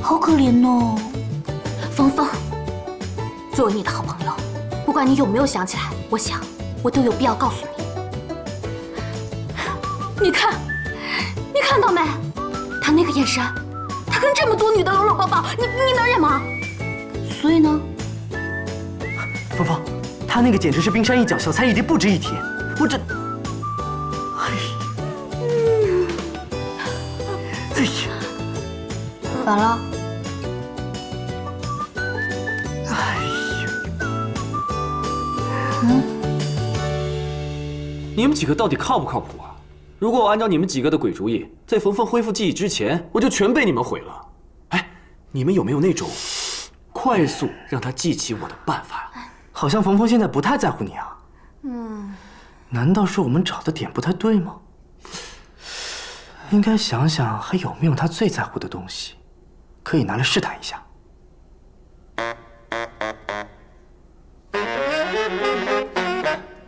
好可怜哦，峰峰，作为你的好朋友，不管你有没有想起来，我想我都有必要告诉你。你看，你看到没？他那个眼神，他跟这么多女的搂搂抱抱，你能忍吗？所以呢？芳芳，他那个简直是冰山一角，小菜一碟，不值一提。我这，哎呀，咋了？哎呀，你们几个到底靠不靠谱啊？如果我按照你们几个的鬼主意，在冯凤恢复记忆之前，我就全被你们毁了。哎，你们有没有那种快速让他记起我的办法呀？好像冯峰现在不太在乎你啊。难道是我们找的点不太对吗？应该想想还有没有他最在乎的东西，可以拿来试探一下。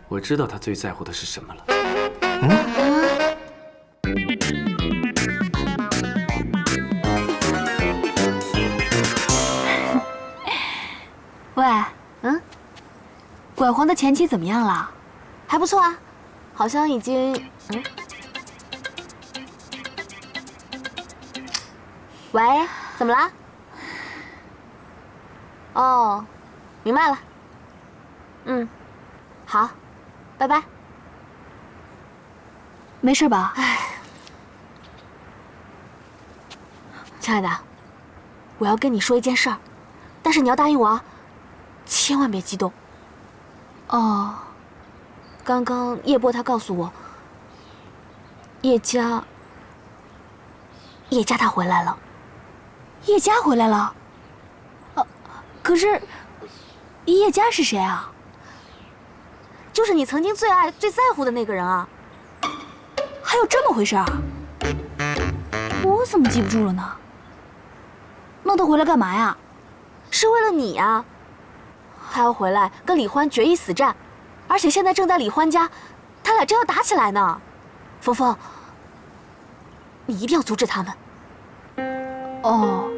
我知道他最在乎的是什么了。喂，拐皇的前妻怎么样了？还不错啊，好像已经喂，怎么啦？哦，明白了。好，拜拜。没事吧？亲爱的，我要跟你说一件事儿，但是你要答应我啊，千万别激动。哦，刚刚叶波他告诉我，叶家他回来了。叶家回来了？可是叶家是谁啊？就是你曾经最爱、最在乎的那个人啊！还有这么回事啊？我怎么记不住了呢？那他回来干嘛呀？是为了你啊！他要回来跟李欢决一死战，而且现在正在李欢家，他俩正要打起来呢。峰峰，你一定要阻止他们。哦。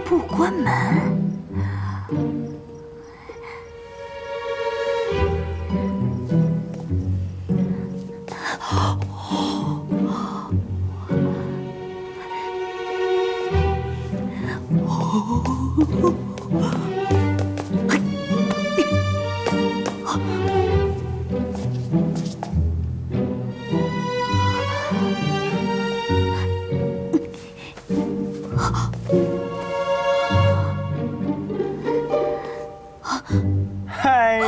不关门。嗨，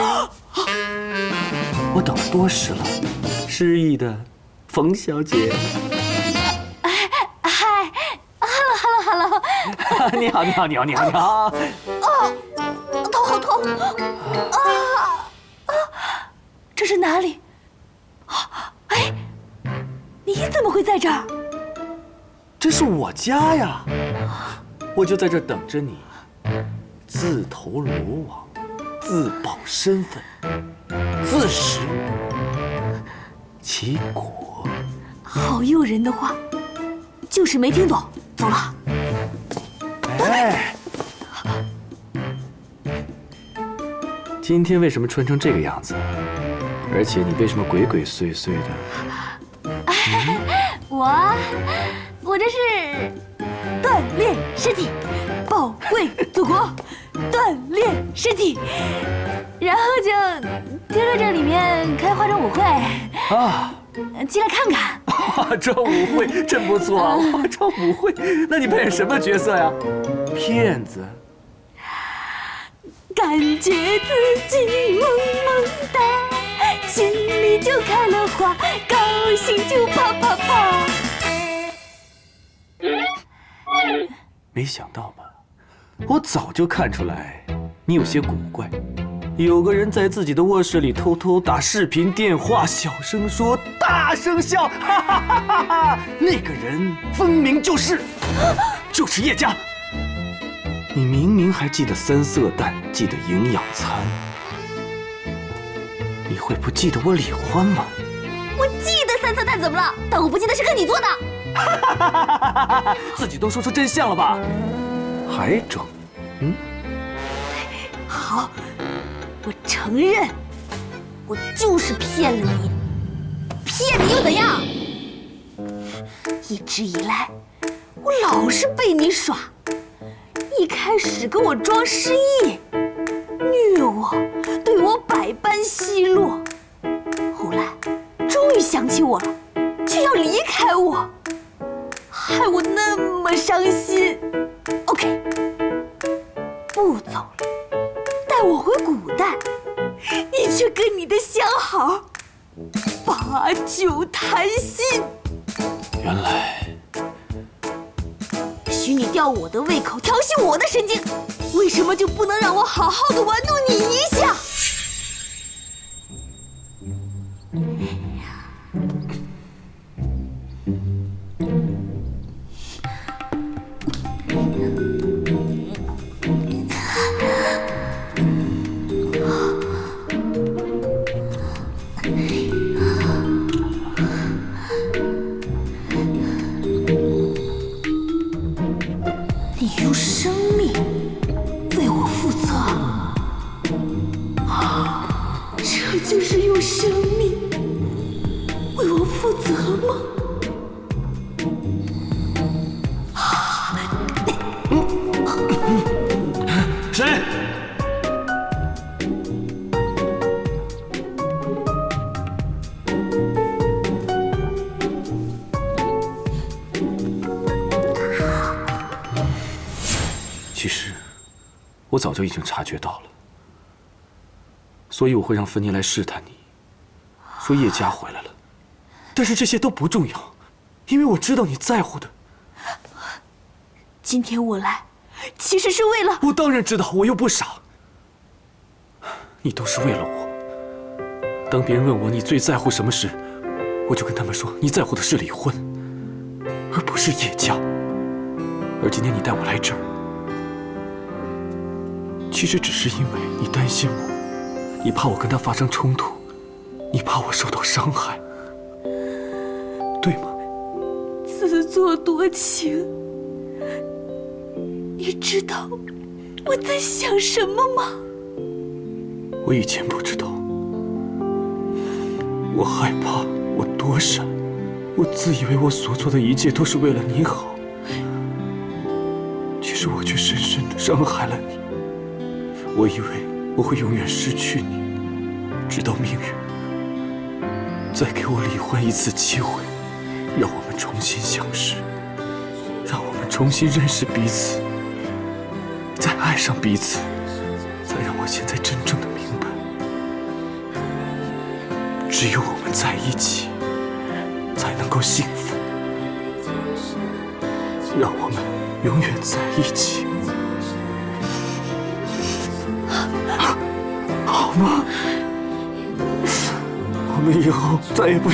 我等了多时了，失忆的冯小姐。嗨 ，hello， 你好，你好，你好，你好，你好。头好痛这是哪里？哎，你怎么会在这儿？这是我家呀，我就在这儿等着你，自投罗网，自保身份，自食其果。好诱人的话，就是没听懂。走了。哎，今天为什么穿成这个样子？而且你为什么鬼鬼祟祟的？我这是锻炼身体，保卫祖国，锻炼身体，然后就听说这里面开化妆舞会啊，进来看看。化妆舞会真不错啊！化妆舞会，那你扮演什么角色呀？骗子？感觉自己萌萌哒，心里就开了花，高兴就啪啪啪。没想到吧，我早就看出来你有些古怪。有个人在自己的卧室里偷偷打视频电话，小声说，大声笑，哈哈哈哈哈！那个人分明就是叶家。你明明还记得三色蛋，记得营养餐，你会不记得我李欢吗？我记得三色蛋怎么了？但我不记得是跟你做的。自己都说出真相了吧？还装？好，我承认，我就是骗了你。骗你又怎样？一直以来，我老是被你耍。一开始跟我装失忆，虐我，对我百般奚落。后来，终于想起我了，却要离开我，害我那么伤心。OK， 不走了，带我回古代，你却跟你的相好把酒谈心。原来许你吊我的胃口，调戏我的神经，为什么就不能让我好好的玩弄你一下？你用生命为我负责，这就是用生命为我负责吗？谁？其实，我早就已经察觉到了，所以我会让芬妮来试探你，说叶家回来了。但是这些都不重要，因为我知道你在乎的。今天我来，其实是为了……我当然知道，我又不傻。你都是为了我。当别人问我你最在乎什么时，我就跟他们说你在乎的是离婚，而不是叶家。而今天你带我来这儿，其实只是因为你担心我，你怕我跟他发生冲突，你怕我受到伤害，对吗？自作多情。你知道我在想什么吗？我以前不知道，我害怕，我躲闪，我自以为我所做的一切都是为了你好，其实我却深深地伤害了你。我以为我会永远失去你，直到命运再给我李欢一次机会，让我们重新相识，让我们重新认识彼此，再爱上彼此，才让我现在真正的明白，只有我们在一起，才能够幸福。让我们永远在一起，好吗？我们以后再也不。